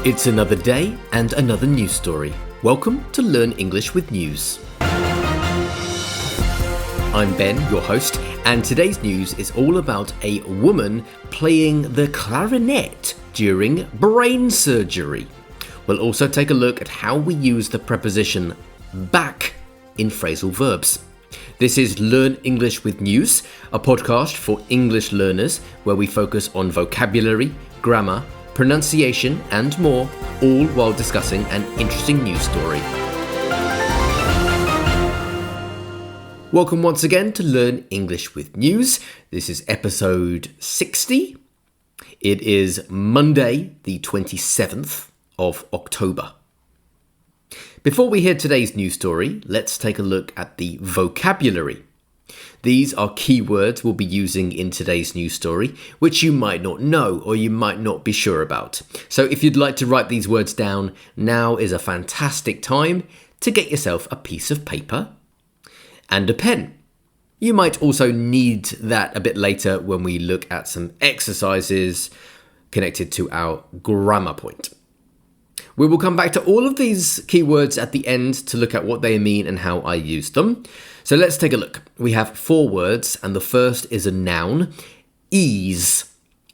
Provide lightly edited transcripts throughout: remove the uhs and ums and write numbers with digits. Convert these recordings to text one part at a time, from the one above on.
It's another day and another news story. Welcome to Learn English with News. I'm Ben, your host, and today's news is all about a woman playing the clarinet during brain surgery. We'll also take a look at how we use the preposition back in phrasal verbs. This is Learn English with News, a podcast for English learners where we focus on vocabulary, grammar, pronunciation and more, all while discussing an interesting news story. Welcome once again to Learn English with News. This is episode 60. It is Monday, the 27th of October. Before we hear today's news story, let's take a look at the vocabulary. These are keywords we'll be using in today's news story, which you might not know or you might not be sure about. So if you'd like to write these words down, now is a fantastic time to get yourself a piece of paper and a pen. You might also need that a bit later when we look at some exercises connected to our grammar point. We will come back to all of these keywords at the end to look at what they mean and how I use them. So let's take a look. We have 4 words, and the first is a noun, ease.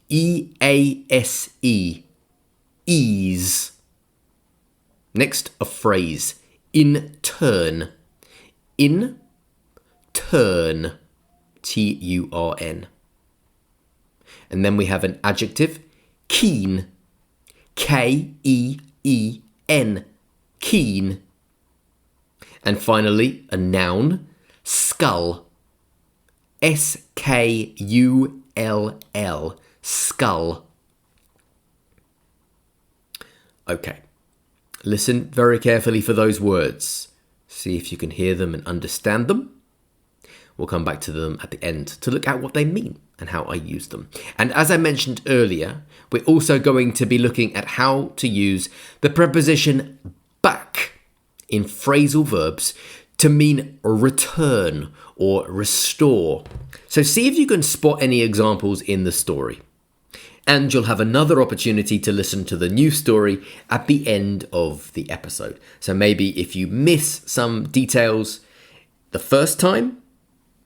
E-A-S-E. Ease. Next, a phrase, in turn. In turn. T-U-R-N. And then we have an adjective, keen. K-E-E-N. Keen. And finally, a noun, skull. S-K-U-L-L. Skull. Okay. Listen very carefully for those words. See if you can hear them and understand them. We'll come back to them at the end to look at what they mean and how I use them. And as I mentioned earlier, we're also going to be looking at how to use the preposition back in phrasal verbs to mean return or restore. So see if you can spot any examples in the story. And you'll have another opportunity to listen to the new story at the end of the episode. So maybe if you miss some details the first time,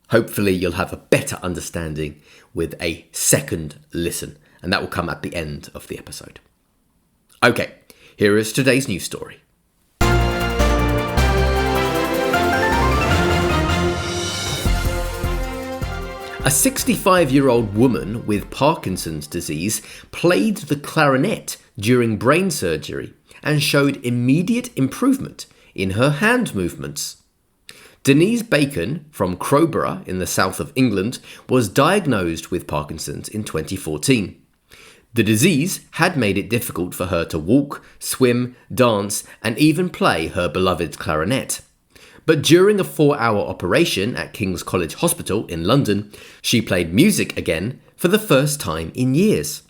hopefully you'll have a better understanding with a second listen, and that will come at the end of the episode. Okay, here is today's news story. A 65-year-old woman with Parkinson's disease played the clarinet during brain surgery and showed immediate improvement in her hand movements. Denise Bacon from Crowborough in the south of England was diagnosed with Parkinson's in 2014. The disease had made it difficult for her to walk, swim, dance, and even play her beloved clarinet. But during a 4-hour operation at King's College Hospital in London, she played music again for the first time in years.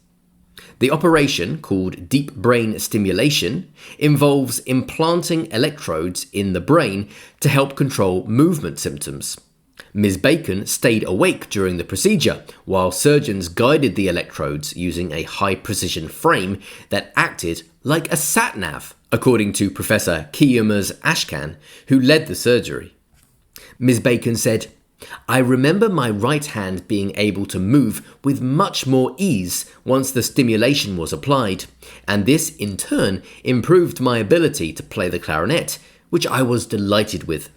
The operation, called deep brain stimulation, involves implanting electrodes in the brain to help control movement symptoms. Ms. Bacon stayed awake during the procedure while surgeons guided the electrodes using a high-precision frame that acted like a sat-nav, according to Professor Kiyomiz Ashkan, who led the surgery. Ms. Bacon said, "I remember my right hand being able to move with much more ease once the stimulation was applied, and this in turn improved my ability to play the clarinet, which I was delighted with.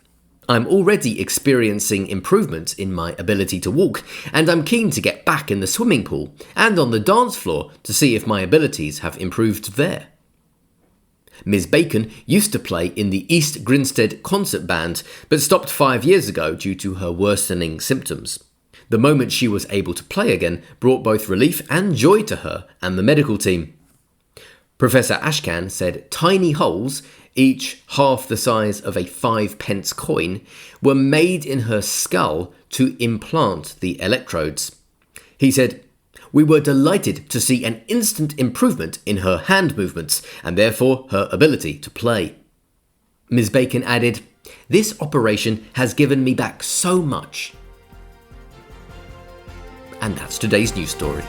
I'm already experiencing improvements in my ability to walk, and I'm keen to get back in the swimming pool and on the dance floor to see if my abilities have improved there." Ms. Bacon used to play in the East Grinstead concert band, but stopped 5 years ago due to her worsening symptoms. The moment she was able to play again brought both relief and joy to her and the medical team. Professor Ashkan said tiny holes, each half the size of a 5-pence coin, were made in her skull to implant the electrodes. He said, "We were delighted to see an instant improvement in her hand movements and therefore her ability to play." Ms. Bacon added, "This operation has given me back so much." And that's today's news story.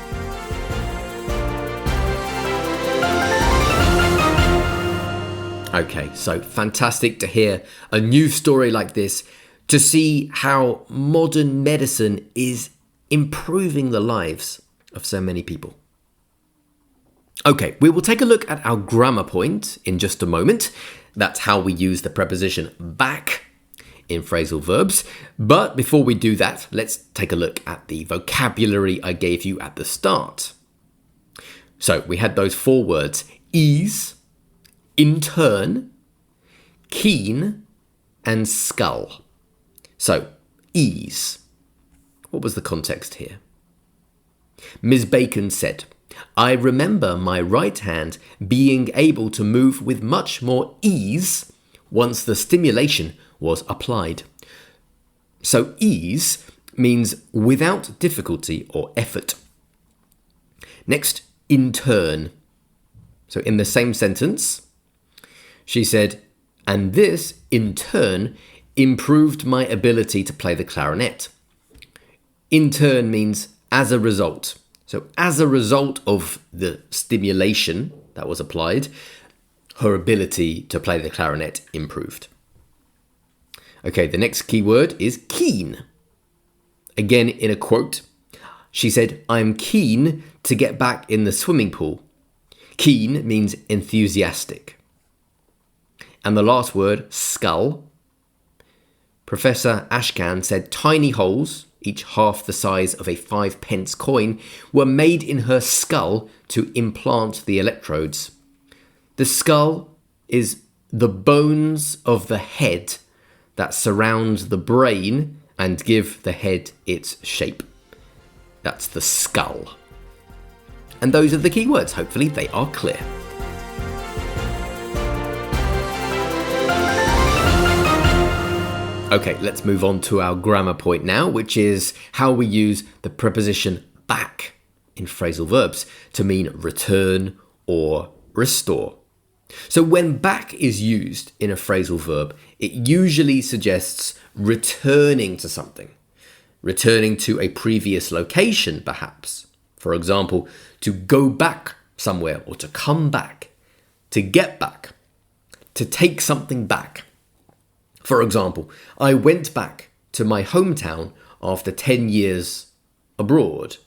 Okay, so fantastic to hear a new story like this, to see how modern medicine is improving the lives of so many people. Okay, we will take a look at our grammar point in just a moment. That's how we use the preposition back in phrasal verbs. But before we do that, let's take a look at the vocabulary I gave you at the start. So we had those 4 words: ease, intern, keen, and skull. So, ease. What was the context here? Ms. Bacon said, "I remember my right hand being able to move with much more ease once the stimulation was applied." So, ease means without difficulty or effort. Next, intern. So, in the same sentence, she said, "And this, in turn, improved my ability to play the clarinet." In turn means as a result. So as a result of the stimulation that was applied, her ability to play the clarinet improved. Okay, the next key word is keen. Again, in a quote, she said, "I'm keen to get back in the swimming pool." Keen means enthusiastic. And the last word, skull. Professor Ashcan said tiny holes, each half the size of a 5-pence coin, were made in her skull to implant the electrodes. The skull is the bones of the head that surround the brain and give the head its shape. That's the skull. And those are the key words. Hopefully they are clear. Okay, let's move on to our grammar point now, which is how we use the preposition back in phrasal verbs to mean return or restore. So when back is used in a phrasal verb, it usually suggests returning to something, returning to a previous location perhaps. For example, to go back somewhere or to come back, to get back, to take something back. For example, I went back to my hometown after 10 years abroad.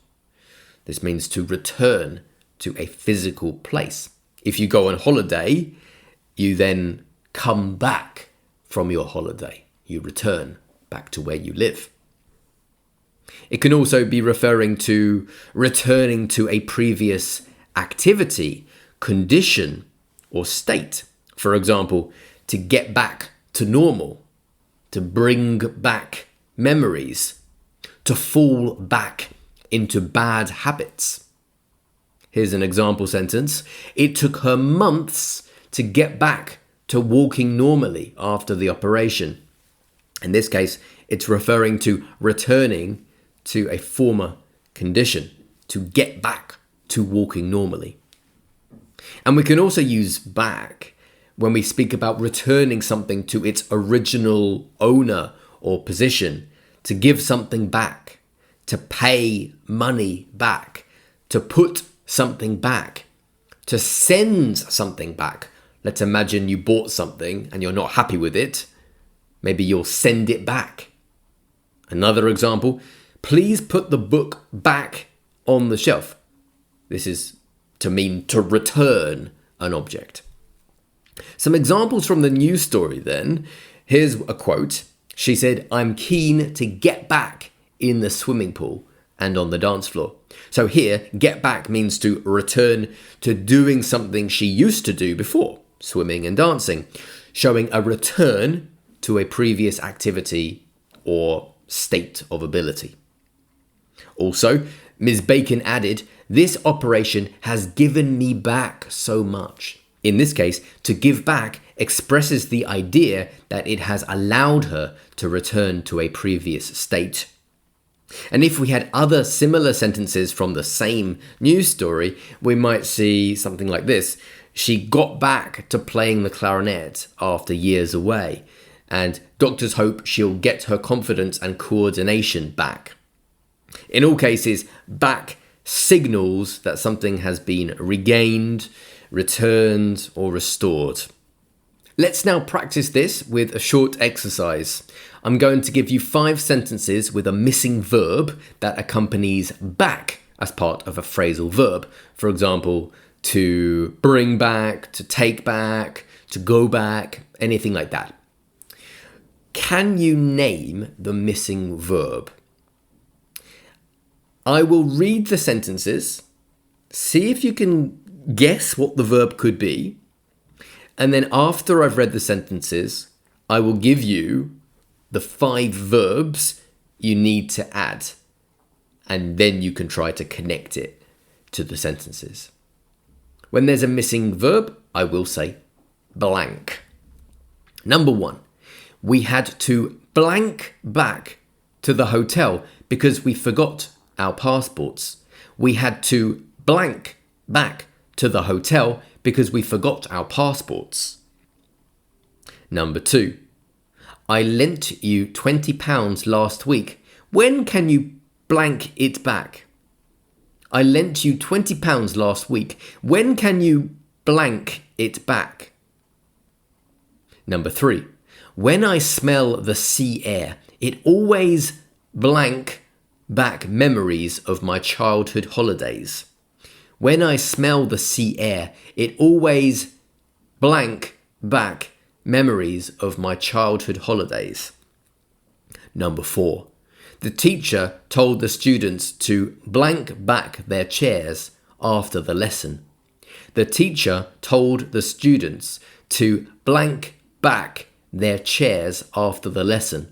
This means to return to a physical place. If you go on holiday, you then come back from your holiday. You return back to where you live. It can also be referring to returning to a previous activity, condition, or state. For example, to get back to normal, to bring back memories, to fall back into bad habits. Here's an example sentence. It took her months to get back to walking normally after the operation. In this case, it's referring to returning to a former condition, to get back to walking normally. And we can also use back when we speak about returning something to its original owner or position, to give something back, to pay money back, to put something back, to send something back. Let's imagine you bought something and you're not happy with it. Maybe you'll send it back. Another example, please put the book back on the shelf. This is to mean to return an object. Some examples from the news story then. Here's a quote. She said, "I'm keen to get back in the swimming pool and on the dance floor." So here, get back means to return to doing something she used to do before, swimming and dancing, showing a return to a previous activity or state of ability. Also, Ms. Bacon added, "This operation has given me back so much." In this case, to give back expresses the idea that it has allowed her to return to a previous state. And if we had other similar sentences from the same news story, we might see something like this. She got back to playing the clarinet after years away, and doctors hope she'll get her confidence and coordination back. In all cases, back signals that something has been regained, returned, or restored. Let's now practice this with a short exercise. I'm going to give you 5 sentences with a missing verb that accompanies back as part of a phrasal verb. For example, to bring back, to take back, to go back, anything like that. Can you name the missing verb? I will read the sentences, see if you can guess what the verb could be, and then after I've read the sentences, I will give you the 5 verbs you need to add, and then you can try to connect it to the sentences. When there's a missing verb, I will say blank. Number 1, we had to blank back to the hotel because we forgot our passports. We had to blank back to the hotel because we forgot our passports. Number 2, I lent you £20 last week. When can you blank it back? I lent you £20 last week. When can you blank it back? Number 3, when I smell the sea air, it always blank back memories of my childhood holidays. When I smell the sea air, it always blank back memories of my childhood holidays. Number 4, the teacher told the students to blank back their chairs after the lesson. The teacher told the students to blank back their chairs after the lesson.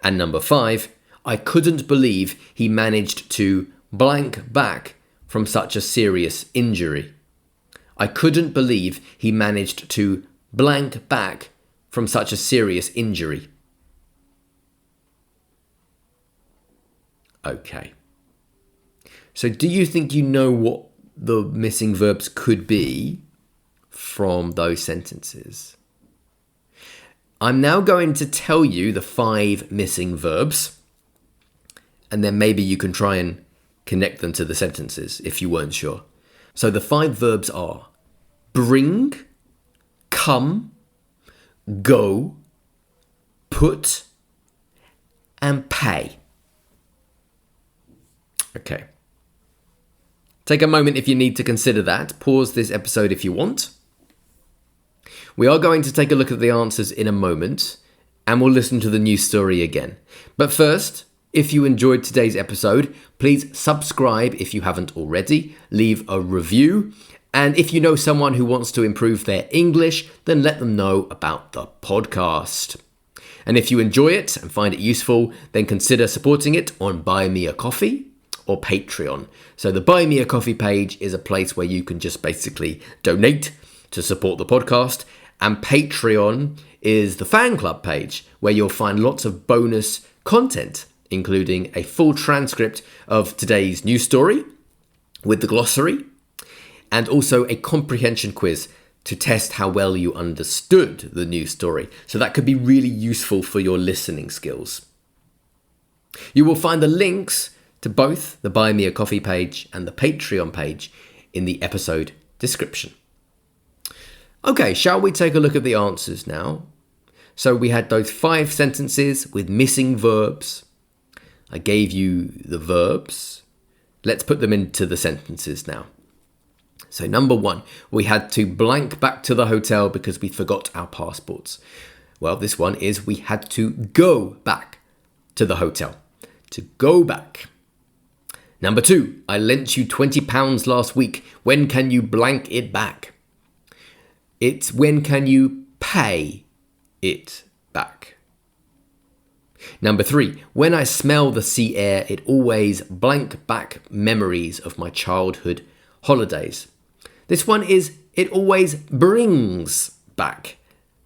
And number 5, I couldn't believe he managed to blank back from such a serious injury. I couldn't believe he managed to blank back from such a serious injury. Okay. So do you think you know what the missing verbs could be from those sentences? I'm now going to tell you the 5 missing verbs, and then maybe you can try and connect them to the sentences if you weren't sure. So the 5 verbs are bring, come, go, put, and pay. Okay. Take a moment if you need to consider that. Pause this episode if you want. We are going to take a look at the answers in a moment, and we'll listen to the news story again. But first, if you enjoyed today's episode, please subscribe if you haven't already, leave a review, and if you know someone who wants to improve their English, then let them know about the podcast. And if you enjoy it and find it useful, then consider supporting it on Buy Me a Coffee or Patreon. So the Buy Me a Coffee page is a place where you can just basically donate to support the podcast, and Patreon is the fan club page where you'll find lots of bonus content, including a full transcript of today's news story with the glossary, and also a comprehension quiz to test how well you understood the news story. So that could be really useful for your listening skills. You will find the links to both the Buy Me a Coffee page and the Patreon page in the episode description. Okay, shall we take a look at the answers now? So we had those 5 sentences with missing verbs. I gave you the verbs. Let's put them into the sentences now. So number 1, we had to blank back to the hotel because we forgot our passports. Well, this one is we had to go back to the hotel. To go back. Number 2, I lent you £20 last week. When can you blank it back? It's when can you pay it back? Number 3, when I smell the sea air, it always blank back memories of my childhood holidays. This one is it always brings back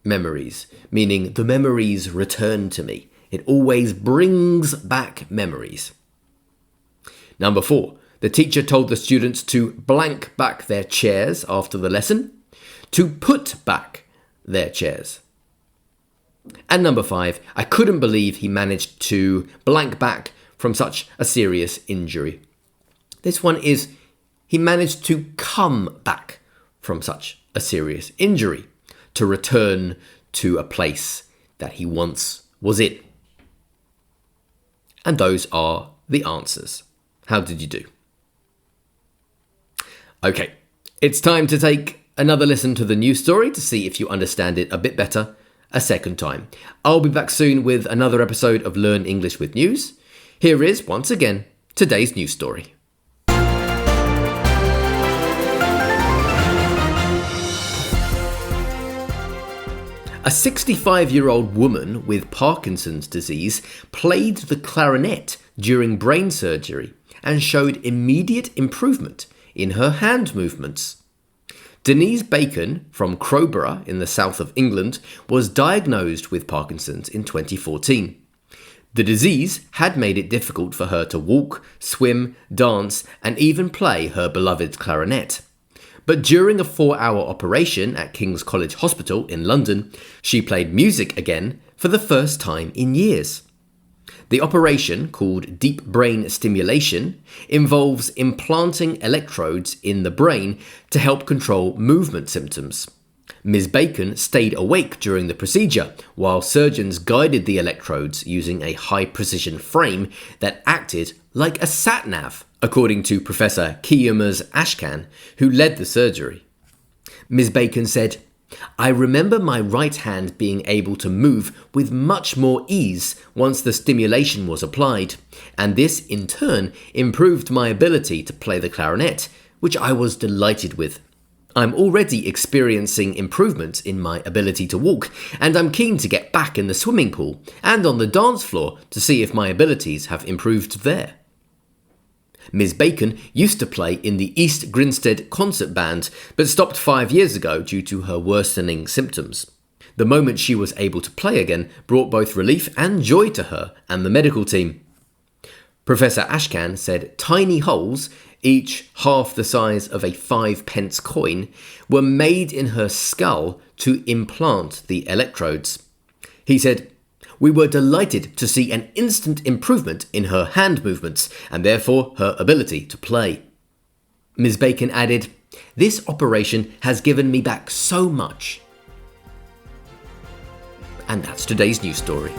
memories, meaning the memories return to me. It always brings back memories. Number 4, the teacher told the students to blank back their chairs after the lesson, to put back their chairs. And number 5, I couldn't believe he managed to blank back from such a serious injury. This one is he managed to come back from such a serious injury. to return to a place that he once was in. And those are the answers. How did you do? Okay, it's time to take another listen to the news story to see if you understand it a bit better a second time. I'll be back soon with another episode of Learn English with News. Here is, once again, today's news story. A 65-year-old woman with Parkinson's disease played the clarinet during brain surgery and showed immediate improvement in her hand movements. Denise Bacon from Crowborough in the south of England was diagnosed with Parkinson's in 2014. The disease had made it difficult for her to walk, swim, dance, and even play her beloved clarinet. But during a 4-hour operation at King's College Hospital in London, she played music again for the first time in years. The operation, called deep brain stimulation, involves implanting electrodes in the brain to help control movement symptoms. Ms. Bacon stayed awake during the procedure while surgeons guided the electrodes using a high-precision frame that acted like a sat-nav, according to Professor Kiyumaz Ashkan, who led the surgery. Ms. Bacon said, "I remember my right hand being able to move with much more ease once the stimulation was applied, and this in turn improved my ability to play the clarinet, which I was delighted with. I'm already experiencing improvements in my ability to walk, and I'm keen to get back in the swimming pool and on the dance floor to see if my abilities have improved there." Ms. Bacon used to play in the East Grinstead concert band, but stopped 5 years ago due to her worsening symptoms. The moment she was able to play again brought both relief and joy to her and the medical team. Professor Ashkan said tiny holes, each half the size of a 5-pence coin, were made in her skull to implant the electrodes. He said, "We were delighted to see an instant improvement in her hand movements and therefore her ability to play." Ms. Bacon added, "This operation has given me back so much." And that's today's news story.